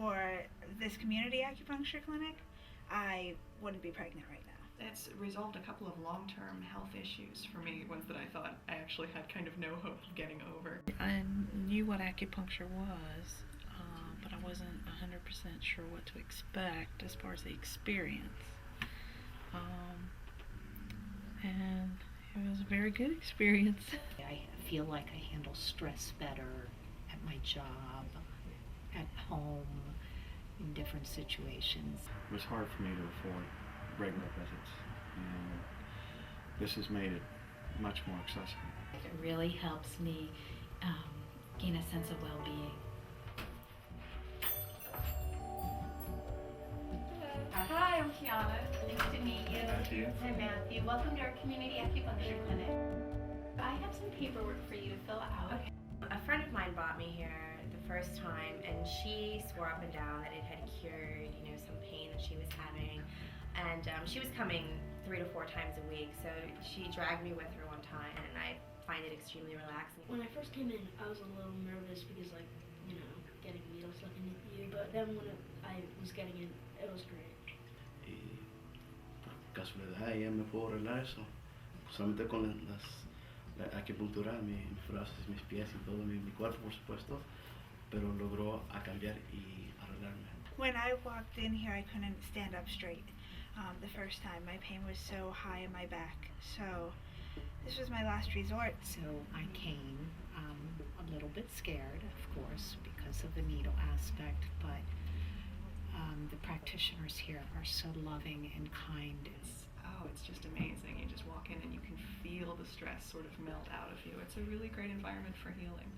for this community acupuncture clinic, I wouldn't be pregnant right now. It's resolved a couple of long-term health issues for me, ones that I thought I actually had kind of no hope of getting over. I knew what acupuncture was, but I wasn't 100% sure what to expect as far as the experience. And it was a very good experience. I feel like I handle stress better at my job, at home, in different situations. It was hard for me to afford regular visits, and this has made it much more accessible. It really helps me gain a sense of well-being. Hi, I'm Kiana. Nice to meet you. Matthew. I'm Matthew. Welcome to our Community Acupuncture Clinic. I have some paperwork for you to fill out. Okay. A friend of mine brought me here the first time, and she swore up and down that it had cured, some pain that she was having. And she was coming 3 to 4 times a week, so she dragged me with her one time, and I find it extremely relaxing. When I first came in, I was a little nervous because, getting needles stuck into you, but then when I was getting in, it was great. Y por casualidad ella me pudo arreglar eso, solamente con la acupuntura, mis brazos, mis pies y todo, mi cuerpo por supuesto, pero logró a cambiar y arreglarme. When I walked in here, I couldn't stand up straight the first time. My pain was so high in my back, so this was my last resort. So I came a little bit scared, of course, because of the needle aspect, but the practitioners here are so loving and kind. It's just amazing. You just walk in and you can feel the stress sort of melt out of you. It's a really great environment for healing.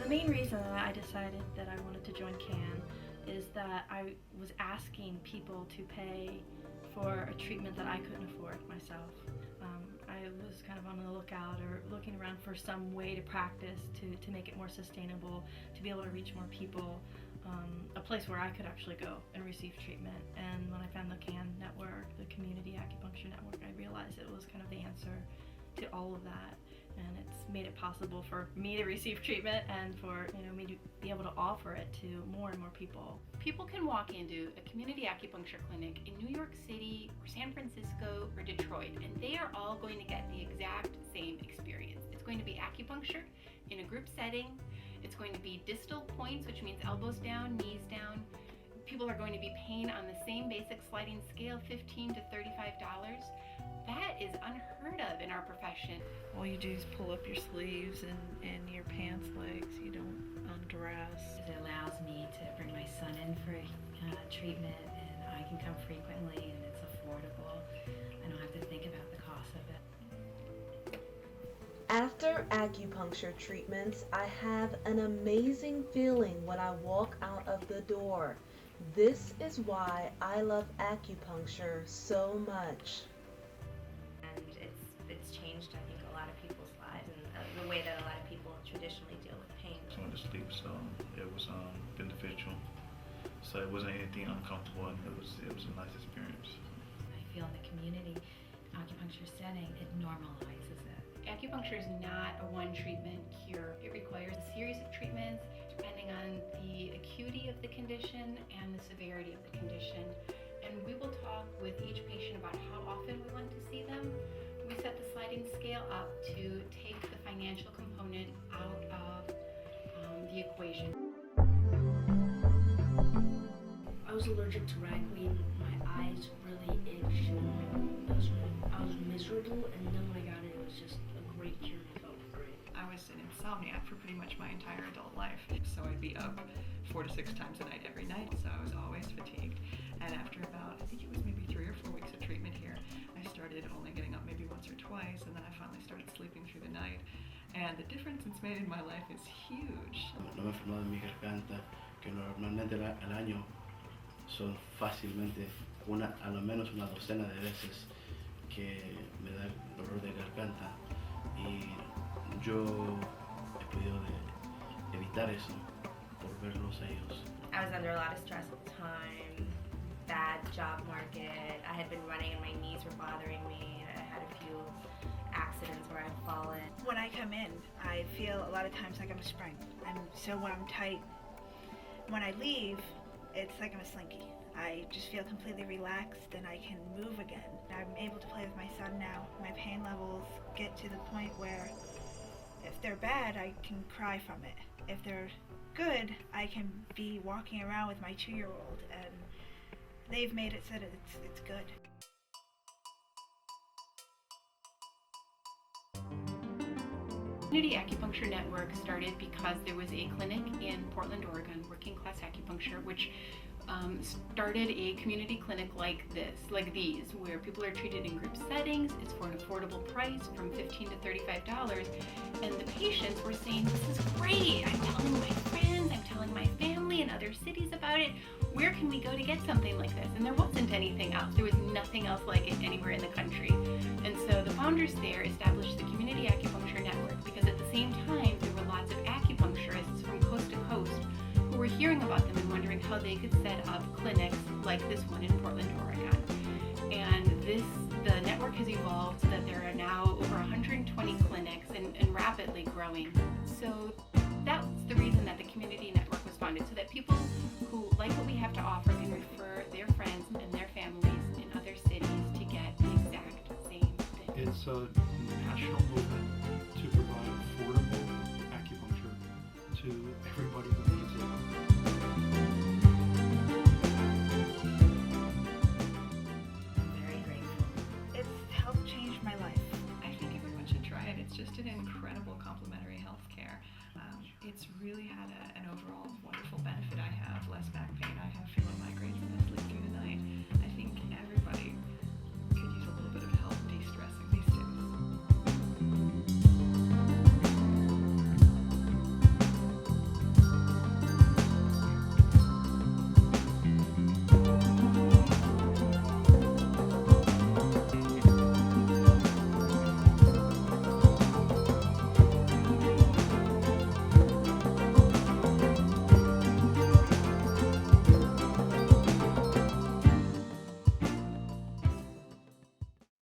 The main reason that I decided that I wanted to join CAN is that I was asking people to pay for a treatment that I couldn't afford myself. I was kind of on the lookout or looking around for some way to practice to make it more sustainable, to be able to reach more people, a place where I could actually go and receive treatment. And when I found the CAN network, the Community Acupuncture Network, I realized it was kind of the answer to all of that, and it's made it possible for me to receive treatment and for me to be able to offer it to more and more people. People can walk into a community acupuncture clinic in New York City or San Francisco or Detroit, and they are all going to get the exact same experience. It's going to be acupuncture in a group setting. It's going to be distal points, which means elbows down, knees down. People are going to be paying on the same basic sliding scale, $15 to $35. That is unheard of in our profession. All you do is pull up your sleeves and your pants legs. You don't undress. It allows me to bring my son in for treatment, and I can come frequently, and it's affordable. I don't have to think about the cost of it. After acupuncture treatments, I have an amazing feeling when I walk out of the door. This is why I love acupuncture so much. And it's changed, I think, a lot of people's lives and the way that a lot of people traditionally deal with pain. I went to sleep, so it was beneficial. So it wasn't anything uncomfortable, and it was a nice experience. I feel in the community acupuncture setting, it normalizes it. Acupuncture is not a one treatment cure. It requires a series of treatments depending on the acuity of the condition and the severity of the condition. And we will talk with each patient about how often we want to see them. We set the sliding scale up to take the financial component out of the equation. I was allergic to ragweed. My eyes really itched. I was miserable, and then when I got it, it was just a great cure. It felt great. I was an insomniac for pretty much my entire adult life, so I'd be up 4 to 6 times a night every night, so I was always fatigued. And after about, I think it was maybe 3 or 4 weeks of treatment here, I started only getting up maybe once or twice, and then I finally started sleeping through the night. And the difference it's made in my life is huge. No me he enfermado de mi garganta, que normalmente al año son fácilmente a lo menos una docena de veces que me da el dolor de garganta, y yo he podido evitar eso por verlos a ellos. I was under a lot of stress at the time, bad job market. I had been running and my knees were bothering me. I had a few accidents where I'd fallen. When I come in, I feel a lot of times like I'm a spring. I'm so when I'm tight, When I leave, it's like I'm a slinky. I just feel completely relaxed and I can move again. I'm able to play with my son now. My pain levels get to the point where if they're bad, I can cry from it. If they're good, I can be walking around with my 2-year-old, and they've made it so that it's good. Community Acupuncture Network started because there was a clinic in Portland, Oregon, Working Class Acupuncture, which started a community clinic like these, where people are treated in group settings. It's for an affordable price, from $15 to $35, and the patients were saying, "This is great. I'm telling my friends, I'm telling my family in other cities about it. Where can we go to get something like this?" And there wasn't anything else. There was nothing else like it anywhere in the country. And so the founders there established the Community Acupuncture Network because at the same time there were lots of acupuncturists from coast to coast who were hearing about them and wondering how they could set up clinics like this one in Portland, Oregon. And the network has evolved so that there are now over 120 clinics and rapidly growing. So that's the reason that the Community Network was founded, so that people who like what we have to offer can refer their friends and their families in other cities to get the exact same thing. It's